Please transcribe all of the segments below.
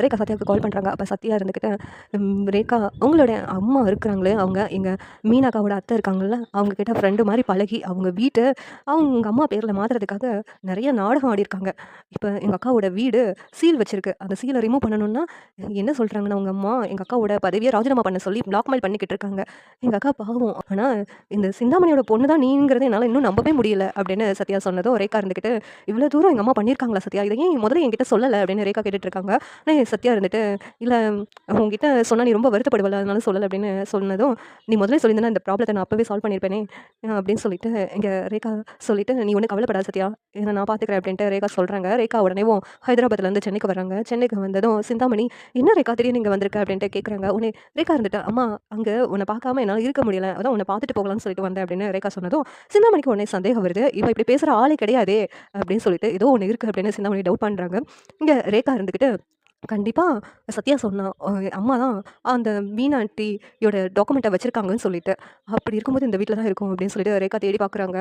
ரேகா சத்யாவுக்கு கால் பண்ணுறாங்க. அப்போ சத்யா இருந்துக்கிட்டு, ரேகா உங்களோட அம்மா இருக்கிறாங்களே, அவங்க எங்கள் மீனாக்காவோட அத்தை இருக்காங்கல்ல, அவங்க கிட்ட ஃப்ரெண்டு மாதிரி பழகி அவங்க வீட்டை அவங்க அம்மா பேரில் மாற்றுறதுக்காக நிறைய நாடகம் ஆடியிருக்காங்க. இப்போ எங்கள் அக்காவோட வீடு சீல் வச்சிருக்கு. அந்த சீலை ரிமூவ் பண்ணணும்னா என்ன சொல்கிறாங்கன்னா, உங்கள் அம்மா எங்கள் அக்காவோட பதவியை ராஜினாமா பண்ண சொல்லி பிளாக்மெயில் பண்ணிக்கிட்டு இருக்காங்க. எங்கள் அக்கா பாவம், ஆனால் இந்த சிந்தாமணியோட பொண்ணு தான் நீங்கிறத என்னால் இன்னும் நம்பவே முடியல அப்படின்னு சத்யா சொன்னதும் ரேகா இருந்துக்கிட்டு, இவ்வளோ தூரம் எங்கள் அம்மா பண்ணியிருக்காங்களா சத்யா, இதை ஏன் முதல்ல என்கிட்ட சொல்லலை அப்படின்னு ரேகா கேட்டுட்டு இருக்காங்க. ஆனால் சத்யா இருந்துட்டு, இல்லை உங்ககிட்ட சொன்னால் நீ ரொம்ப வருத்தப்படுவல, அதனால சொல்லலை அப்படின்னு சொன்னதும், நீ முதல்ல சொல்லியிருந்தேன்னா இந்த ப்ராப்ளத்தை நான் அப்போவே சால்வ் பண்ணியிருப்பேனே அப்படின்னு சொல்லிட்டு இங்கே ரேகா சொல்லிட்டு, நீ ஒன்றும் கவலைப்படாத சத்யா, இதை நான் பார்த்துக்கிறேன் அப்படின்ட்டு ரேகா சொல்கிறாங்க. ரேகா உடனேவும் ஹைதராபாத்லேருந்து சென்னைக்கு வராங்க. சென்னைக்கு வந்ததும் சிந்தாமணி, என்ன ரேகா திடீர்னு இங்கே வந்திருக்க அப்படின்ட்டு கேட்குறாங்க. உடனே ரேகா இருந்துட்டு, அம்மா அங்கே உன்னை பார்க்காம என்னால் இருக்க முடியல, அதான் உன்னை பார்த்துட்டு போகலான்னு சொல்லிட்டு வந்தேன் அப்படின்னு ரேகா சொன்னதும், சிந்தாமணிக்கு உடனே சந்தேகம் வருது, இவ இப்படி பேசுகிற ஆளே கிடையாதே அப்படின்னு சொல்லிட்டு ஏதோ ஒன்று இருக்குது அப்படின்னு சிந்தாமணி டவுட் பண்ணுறாங்க. இங்கே ரேகா இருந்துக்கிட்டு, கண்டிப்பா சத்யா சொன்னா, அம்மா தான் அந்த மீனா ஆன்ட்டியோட டாக்குமெண்ட்ட வச்சிருக்காங்கன்னு சொல்லிட்டு. அப்படி இருக்கும்போது இந்த வீட்ல தான் இருக்கும் அப்படின்னு சொல்லிட்டு ரேகா தேடி பார்க்குறாங்க.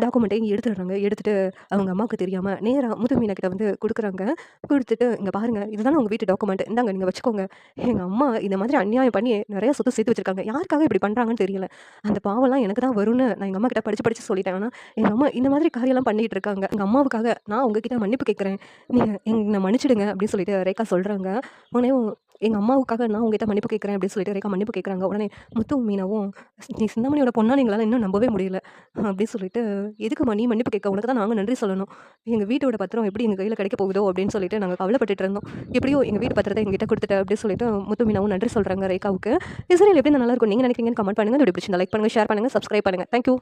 டாக்குமெண்ட்டையும் எடுத்துடுறாங்க. எடுத்துட்டு அவங்க அம்மாவுக்கு தெரியாம நேரா முத்து மீனா கிட்ட வந்து குடுக்குறாங்க. குடுத்துட்டு, "இங்க பாருங்க, இதுதானே உங்க வீட்டு டாக்குமெண்ட். இந்தாங்க நீங்க வச்சுக்கோங்க. எங்க அம்மா இந்த மாதிரி அநியாயம் பண்ணி நெறைய சொத்து சேர்த்து வச்சிருக்காங்க. யாருக்காக இப்படி பண்றாங்கன்னு தெரியல. அந்த பாவம்லாம் எனக்கு தான் வரும்னு நான் எங்க அம்மா கிட்ட படிச்சு படிச்சு சொல்லிட்டேன். ஆனா எங்க அம்மா இந்த மாதிரி காரியம்லாம் பண்ணிட்டு இருக்காங்க. எங்க அம்மாவுக்காக நான் உங்ககிட்ட மன்னிப்பு கேட்கிறேன். நீங்க என்ன மன்னிச்சிடுங்க" அப்படின்னு சொல்லிட்டு ரேகா சொல்றாங்க. உடனேவும் எங்க அம்மாவுக்காக நான் உங்ககிட்ட மன்னிப்பு கேட்கிறேன் அப்படின்னு சொல்லிட்டு ரேகா மன்னிப்பு கேட்குறாங்க. உடனே முத்துவும் மீனாவும், நீ சிந்தாமணியோட பொண்ணான்னு எங்களால இன்னும் நம்பவே முடியல அப்படின்னு சொல்லிட்டு, எதுக்கும்மா நீ மன்னிப்பு கேட்க? உனக்கு தான் நாங்க நன்றி சொல்லணும். எங்க வீட்டோட பத்திரம் எப்படி எங்க கையில கிடைக்க போகுதோ அப்படின்னு சொல்லிட்டு நாங்க கவலைப்பட்டுட்டு இருந்தோம். எப்படியோ எங்க வீட்டு பத்திரத்தை எங்ககிட்ட குடுத்துட்ட அப்படின்னு சொல்லிட்டு முத்து மீனாவும் நன்றி சொல்றாங்க ரேகாவுக்கு. இந்த சீரியல் எப்படி நல்லா இருக்கும் நீங்க நினைக்கிறீங்கன்னு கமெண்ட் பண்ணுங்க. இந்த வீடியோ பிடிச்சிருந்தா லைக் பண்ணுங்க, ஷேர் பண்ணுங்க, சப்ஸ்கிரைப் பண்ணுங்க. Thank you.